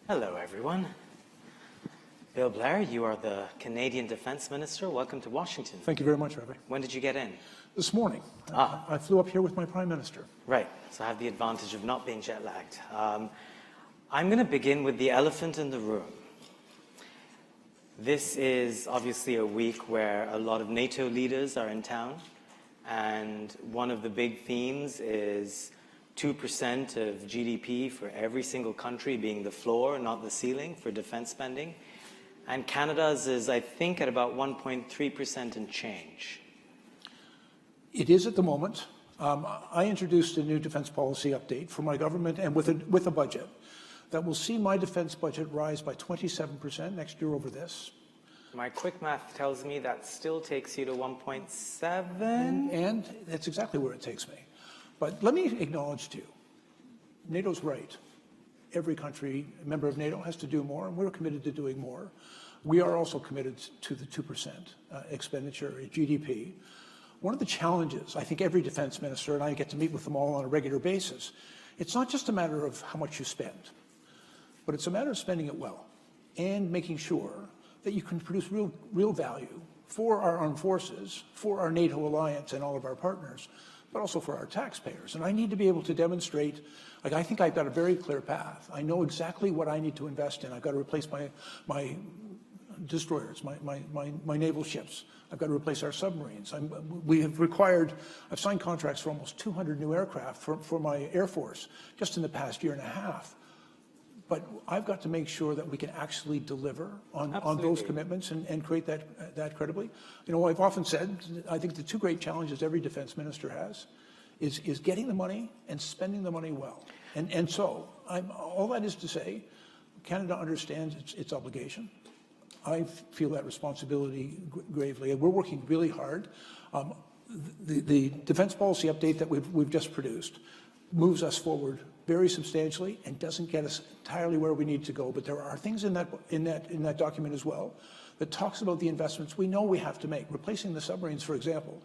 Hello, everyone. Bill Blair, you are the Canadian Defence Minister. Welcome to Washington. Thank you very much, Ravi. When did you get in? This morning. I flew up here with my Prime Minister. Right, so I have the advantage of not being jet-lagged. I'm going to begin with the elephant in the room. This is obviously a week where a lot of NATO leaders are in town, and one of the big themes is 2% of GDP for every single country being the floor, not the ceiling, for defense spending. And Canada's is, I think, at about 1.3% and change. It is at the moment. I introduced a new defense policy update for my government and with a budget that will see my defense budget rise by 27% next year over this. My quick math tells me that still takes you to 1.7. And that's exactly where it takes me. But let me acknowledge to you, NATO's right. Every country, member of NATO, has to do more, and we're committed to doing more. We are also committed to the 2% expenditure at GDP. One of the challenges, I think every defense minister, and I get to meet with them all on a regular basis, it's not just a matter of how much you spend, but it's a matter of spending it well and making sure that you can produce real value for our armed forces, for our NATO alliance and all of our partners, but also for our taxpayers. And I need to be able to demonstrate, like, I think I've got a very clear path. I know exactly what I need to invest in. I've got to replace my destroyers, my naval ships. I've got to replace our submarines. I've signed contracts for almost 200 new aircraft for my Air Force just in the past year and a half. But I've got to make sure that we can actually deliver on those commitments and create that credibly. You know, I've often said, I think the two great challenges every defense minister has is getting the money and spending the money well. And so all that is to say, Canada understands its obligation. I feel that responsibility gravely, and we're working really hard. The defense policy update that we've just produced moves us forward very substantially and doesn't get us entirely where we need to go. But there are things in that document as well that talks about the investments we know we have to make. Replacing the submarines, for example,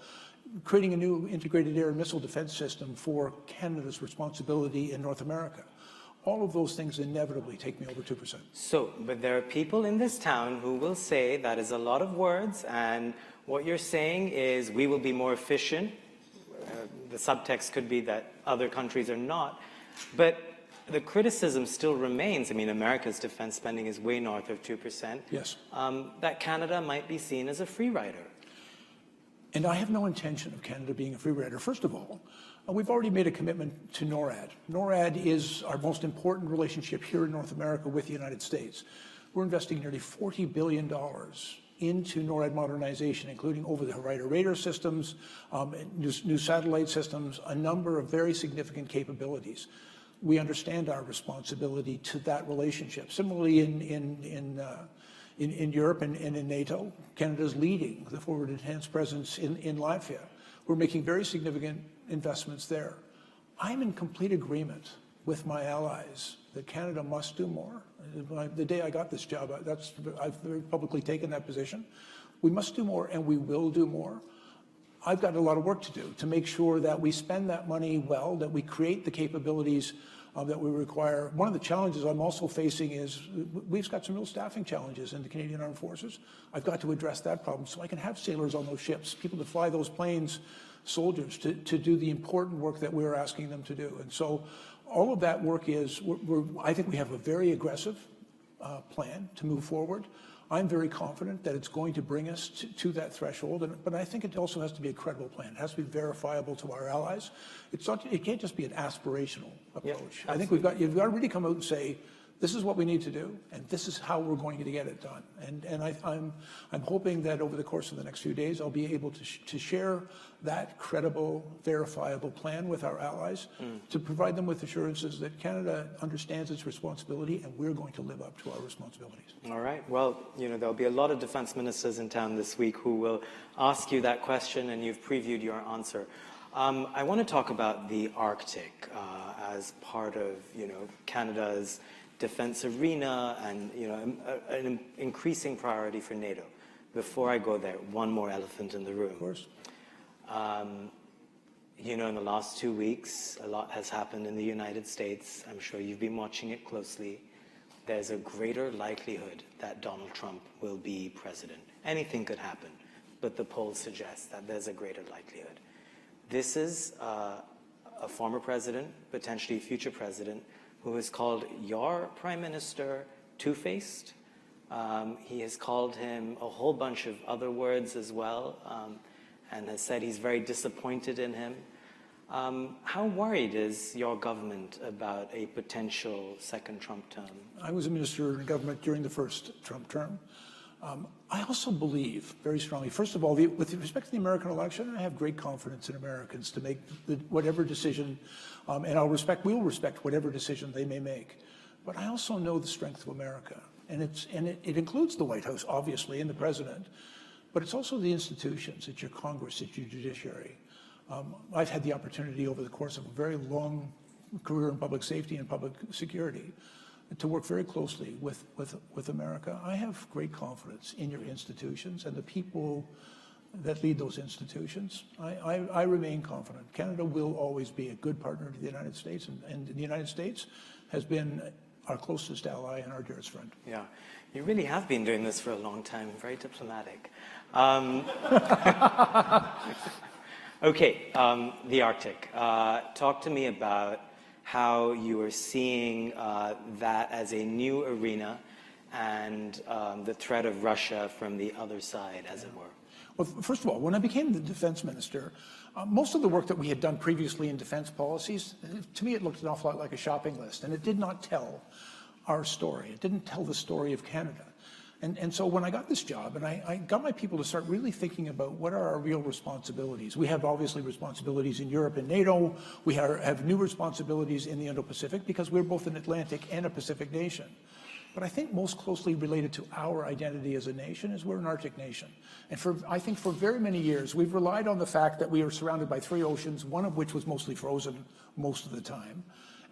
creating a new integrated air and missile defense system for Canada's responsibility in North America. All of those things inevitably take me over 2%. So, but there are people in this town who will say that is a lot of words, and what you're saying is we will be more efficient. The subtext could be that other countries are not. But the criticism still remains. I mean, America's defense spending is way north of 2%. Yes. That Canada might be seen as a free rider. And I have no intention of Canada being a free rider. First of all, we've already made a commitment to NORAD. NORAD is our most important relationship here in North America with the United States. We're investing nearly $40 billion into NORAD modernization, including over-the-horizon radar systems, new satellite systems, a number of very significant capabilities. We understand our responsibility to that relationship. Similarly, in Europe and in NATO, Canada is leading the forward enhanced presence in Latvia. We're making very significant investments there. I'm in complete agreement with my allies that Canada must do more. The day I got this job, I've very publicly taken that position. We must do more, and we will do more. I've got a lot of work to do to make sure that we spend that money well, that we create the capabilities that we require. One of the challenges I'm also facing is we've got some real staffing challenges in the Canadian Armed Forces. I've got to address that problem so I can have sailors on those ships, people to fly those planes, soldiers to do the important work that we're asking them to do. And so all of that work is, I think we have a very aggressive plan to move forward. I'm very confident that it's going to bring us to that threshold, but I think it also has to be a credible plan. It has to be verifiable to our allies. It can't just be an aspirational approach. I think you've got to really come out and say, this is what we need to do, and this is how we're going to get it done. And I'm hoping that over the course of the next few days, I'll be able to share that credible, verifiable plan with our allies to provide them with assurances that Canada understands its responsibility and we're going to live up to our responsibilities. All right. Well, you know, there'll be a lot of defense ministers in town this week who will ask you that question, and you've previewed your answer. I want to talk about the Arctic as part of, you know, Canada's defense arena and, you know, an increasing priority for NATO. Before I go there, one more elephant in the room. Of course. You know, in the last 2 weeks, a lot has happened in the United States. I'm sure you've been watching it closely. there's a greater likelihood that Donald Trump will be president. Anything could happen, but the polls suggest that there's a greater likelihood. This is a former president, potentially future president, who has called your prime minister two-faced. He has called him a whole bunch of other words as well, and has said he's very disappointed in him. How worried is your government about a potential second Trump term? I was a minister in government during the first Trump term. I also believe very strongly, first of all, with respect to the American election, I have great confidence in Americans to make whatever decision, and we'll respect whatever decision they may make. But I also know the strength of America, and it includes the White House, obviously, and the president, but it's also the institutions. It's your Congress, it's your judiciary. I've had the opportunity over the course of a very long career in public safety and public security to work very closely with America. I have great confidence in your institutions and the people that lead those institutions. I remain confident. Canada will always be a good partner to the United States, and the United States has been our closest ally and our dearest friend. Yeah, you really have been doing this for a long time, very diplomatic. Okay, the Arctic. Talk to me about how you are seeing that as a new arena and the threat of Russia from the other side, as it were. Well, first of all, when I became the defense minister, most of the work that we had done previously in defense policies, to me it looked an awful lot like a shopping list, and it did not tell our story. It didn't tell the story of Canada. And so when I got this job, and I got my people to start really thinking about what are our real responsibilities. We have obviously responsibilities in Europe and NATO. We have new responsibilities in the Indo-Pacific because we're both an Atlantic and a Pacific nation. But I think most closely related to our identity as a nation is we're an Arctic nation. And I think for very many years, we've relied on the fact that we are surrounded by 3 oceans, one of which was mostly frozen most of the time.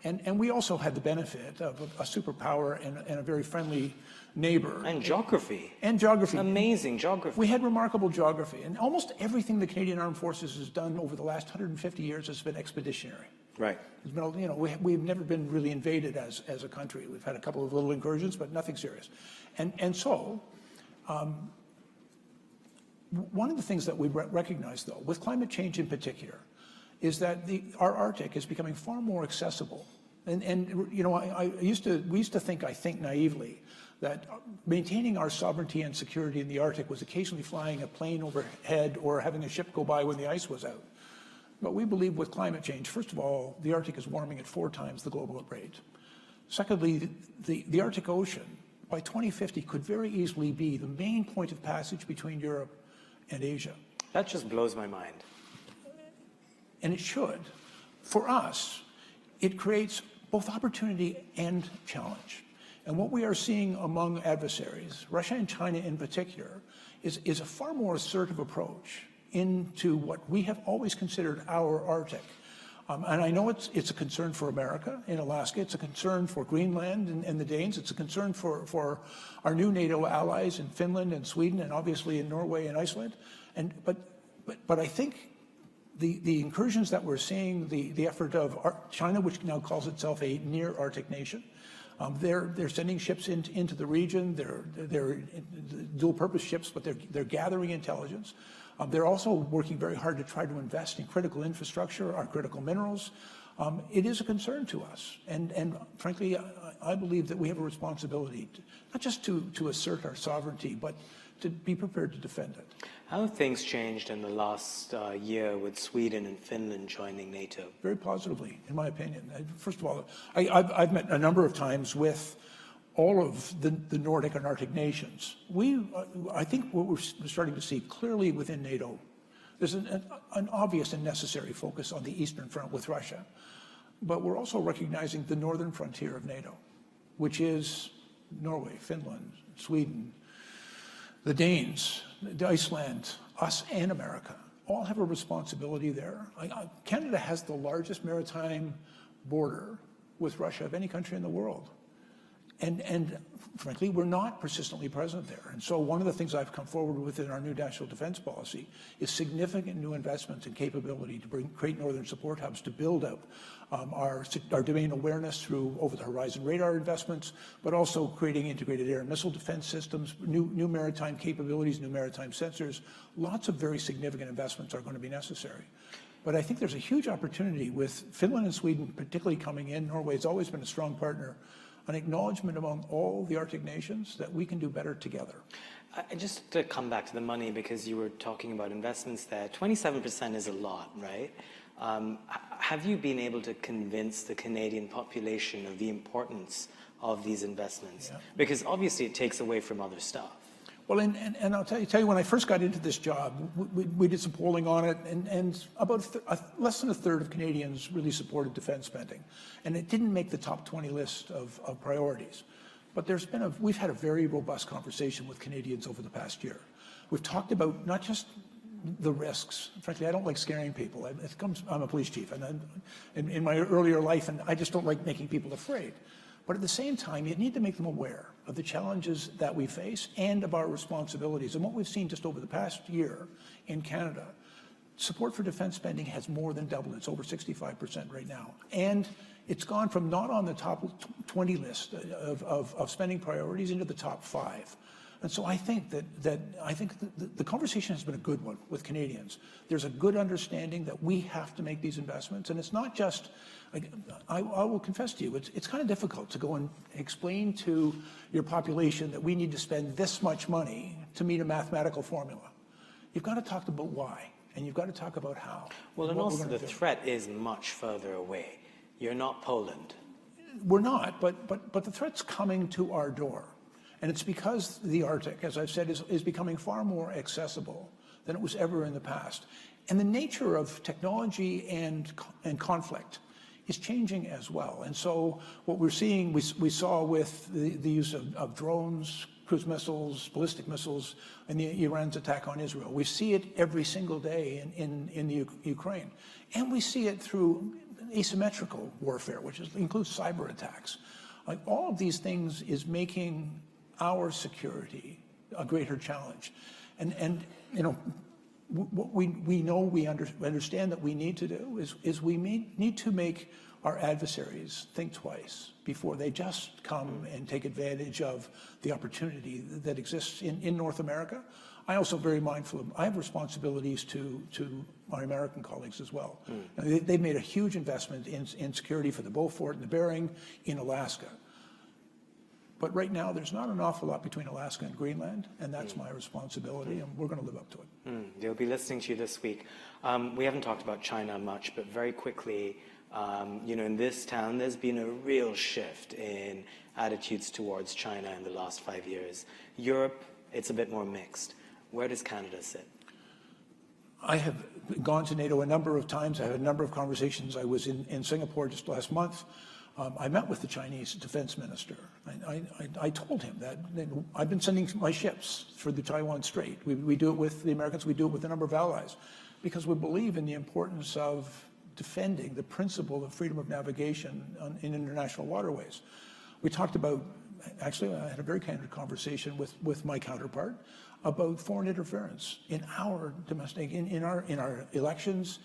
And we also had the benefit of a superpower and a very friendly neighbor. And geography. And geography. Amazing geography. We had remarkable geography. And almost everything the Canadian Armed Forces has done over the last 150 years has been expeditionary. Right. It's been, you know, we've never been really invaded as a country. We've had a couple of little incursions, but nothing serious. And so, one of the things that we recognize, though, with climate change in particular, is that our Arctic is becoming far more accessible. And you know, we used to think, I think naively, that maintaining our sovereignty and security in the Arctic was occasionally flying a plane overhead or having a ship go by when the ice was out. But we believe with climate change, first of all, the Arctic is warming at 4 times the global rate. Secondly, the Arctic Ocean, by 2050, could very easily be the main point of passage between Europe and Asia. That just blows my mind. And it should. For us, it creates both opportunity and challenge. And what we are seeing among adversaries, Russia and China in particular, is a far more assertive approach into what we have always considered our Arctic. And I know it's a concern for America in Alaska. It's a concern for Greenland and the Danes. It's a concern for our new NATO allies in Finland and Sweden, and obviously in Norway and Iceland. But I think the incursions that we're seeing, the effort of China, which now calls itself a near Arctic nation, they're sending ships into the region. They're dual-purpose ships, but they're gathering intelligence. They're also working very hard to try to invest in critical infrastructure, our critical minerals. It is a concern to us, and frankly, I believe that we have a responsibility, not just to assert our sovereignty, but to be prepared to defend it. How have things changed in the last year with Sweden and Finland joining NATO? Very positively, in my opinion. First of all, I've met a number of times with all of the Nordic and Arctic nations. I think what we're starting to see clearly within NATO, there's an obvious and necessary focus on the Eastern Front with Russia. But we're also recognizing the northern frontier of NATO, which is Norway, Finland, Sweden, the Danes, Iceland, us and America, all have a responsibility there. Canada has the largest maritime border with Russia of any country in the world. And frankly, we're not persistently present there. And so one of the things I've come forward with in our new national defense policy is significant new investments in capability to create northern support hubs to build up our domain awareness through over-the-horizon radar investments, but also creating integrated air and missile defense systems, new maritime capabilities, new maritime sensors. Lots of very significant investments are going to be necessary. But I think there's a huge opportunity with Finland and Sweden particularly coming in. Norway's always been a strong partner. An acknowledgement among all the Arctic nations that we can do better together. Just to come back to the money, because you were talking about investments there, 27% is a lot, right? Have you been able to convince the Canadian population of the importance of these investments? Yeah. Because obviously it takes away from other stuff. Well, and I'll tell you, when I first got into this job, we did some polling on it, and about less than a third of Canadians really supported defense spending. And it didn't make the top 20 list of priorities. But we've had a very robust conversation with Canadians over the past year. We've talked about not just the risks. Frankly, I don't like scaring people. I'm a police chief, and in my earlier life, and I just don't like making people afraid. But at the same time, you need to make them aware of the challenges that we face and of our responsibilities. And what we've seen just over the past year in Canada, support for defense spending has more than doubled. It's over 65% right now. And it's gone from not on the top 20 list of spending priorities into the top 5. And so I think that the conversation has been a good one with Canadians. There's a good understanding that we have to make these investments, and it's not just. I will confess to you, it's kind of difficult to go and explain to your population that we need to spend this much money to meet a mathematical formula. You've got to talk about why, and you've got to talk about how. Well, and also the threat is much further away. You're not Poland. We're not, but the threat's coming to our door. And it's because the Arctic, as I've said, is becoming far more accessible than it was ever in the past. And the nature of technology and conflict is changing as well. And so what we're seeing, we saw with the use of drones, cruise missiles, ballistic missiles, and Iran's attack on Israel. We see it every single day in the Ukraine. And we see it through asymmetrical warfare, which includes cyber attacks. Like all of these things is making our security a greater challenge. And you know, what we understand that we need to do is we need to make our adversaries think twice before they just come and take advantage of the opportunity that exists in North America. I also very mindful I have responsibilities to my American colleagues as well. They've made a huge investment in security for the Beaufort and the Bering in Alaska. But right now, there's not an awful lot between Alaska and Greenland, and that's my responsibility, and we're going to live up to it. They'll be listening to you this week. We haven't talked about China much, but very quickly, you know, in this town, there's been a real shift in attitudes towards China in the last 5 years. Europe, it's a bit more mixed. Where does Canada sit? I have gone to NATO a number of times. I had a number of conversations. I was in Singapore just last month. I met with the Chinese defense minister. I told him that I've been sending my ships through the Taiwan Strait. We do it with the Americans. We do it with a number of allies because we believe in the importance of defending the principle of freedom of navigation in international waterways. We talked about, actually, I had a very candid conversation with my counterpart about foreign interference in our domestic, in our elections,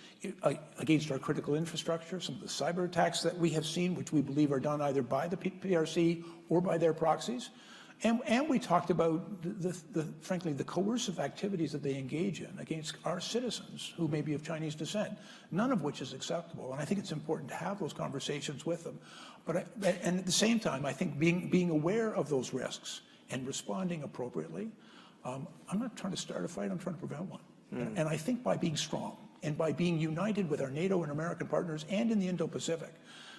against our critical infrastructure, some of the cyber attacks that we have seen, which we believe are done either by the PRC or by their proxies. And we talked about, frankly, the coercive activities that they engage in against our citizens who may be of Chinese descent, none of which is acceptable. And I think it's important to have those conversations with them. And at the same time, I think being aware of those risks and responding appropriately. I'm not trying to start a fight, I'm trying to prevent one. And I think by being strong and by being united with our NATO and American partners and in the Indo-Pacific,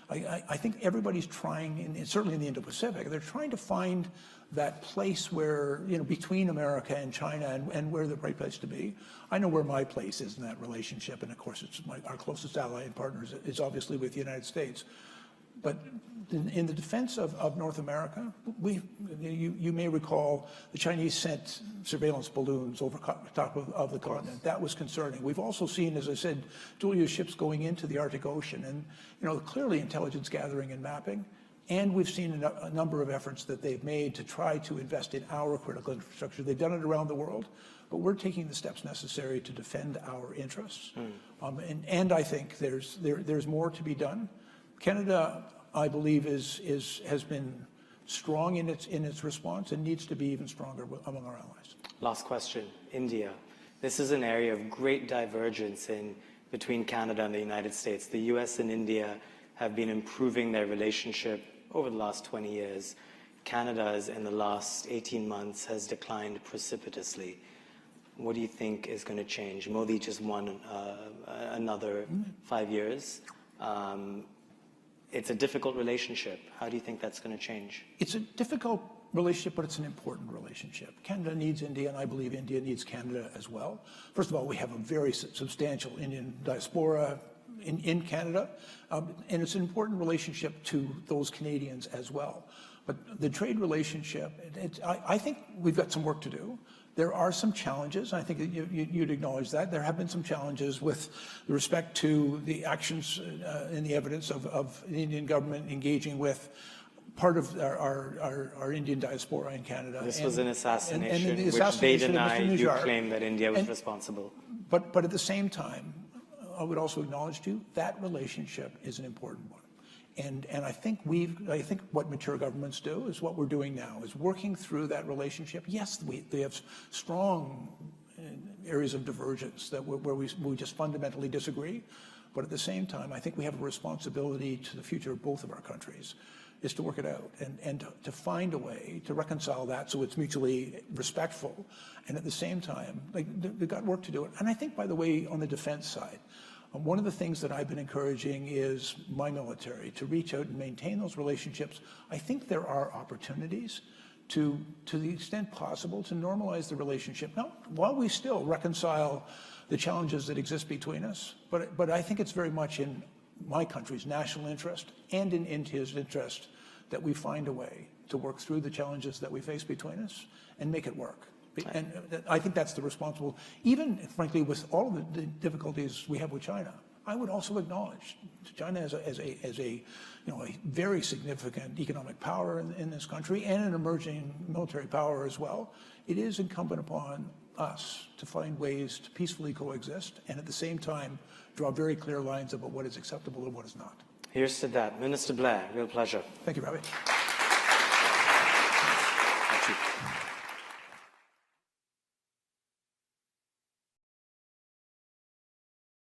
I think everybody's trying, and certainly in the Indo-Pacific, they're trying to find that place where, you know, between America and China and where the right place to be. I know where my place is in that relationship, and of course it's our closest ally and partners is obviously with the United States. But in the defense of North America, you may recall the Chinese sent surveillance balloons over top of the continent. That was concerning. We've also seen, as I said, dual-use ships going into the Arctic Ocean, and you know, clearly intelligence gathering and mapping. And we've seen a number of efforts that they've made to try to invest in our critical infrastructure. They've done it around the world, but we're taking the steps necessary to defend our interests. And I think there's more to be done. Canada, I believe, has been strong in its response and needs to be even stronger among our allies. Last question, India. This is an area of great divergence between Canada and the United States. The US and India have been improving their relationship over the last 20 years. Canada's in the last 18 months has declined precipitously. What do you think is going to change? Modi just won another 5 years. It's a difficult relationship. How do you think that's going to change? It's a difficult relationship, but it's an important relationship. Canada needs India, and I believe India needs Canada as well. First of all, we have a very substantial Indian diaspora in Canada, and it's an important relationship to those Canadians as well. But the trade relationship, I think we've got some work to do. There are some challenges. I think you'd acknowledge that. There have been some challenges with respect to the actions and the evidence of the Indian government engaging with part of our Indian diaspora in Canada. This was an assassination, and the which assassination they deny. You Najjar, claim that India was responsible. But at the same time, I would also acknowledge to you that relationship is an important one. And I think what mature governments do is what we're doing now, is working through that relationship. Yes, they have strong areas of divergence where we just fundamentally disagree. But at the same time, I think we have a responsibility to the future of both of our countries, is to work it out and to find a way to reconcile that so it's mutually respectful. And at the same time, they've got work to do. And I think, by the way, on the defense side, one of the things that I've been encouraging is my military to reach out and maintain those relationships. I think there are opportunities to the extent possible, to normalize the relationship. Now, while we still reconcile the challenges that exist between us, but I think it's very much in my country's national interest and in India's interest that we find a way to work through the challenges that we face between us and make it work. And I think that's the responsible, even frankly with all of the difficulties we have with China. I would also acknowledge China as a very significant economic power in this country and an emerging military power as well. It is incumbent upon us to find ways to peacefully coexist and at the same time draw very clear lines about what is acceptable and what is not. Here's to that. Minister Blair, real pleasure. Thank you, Ravi.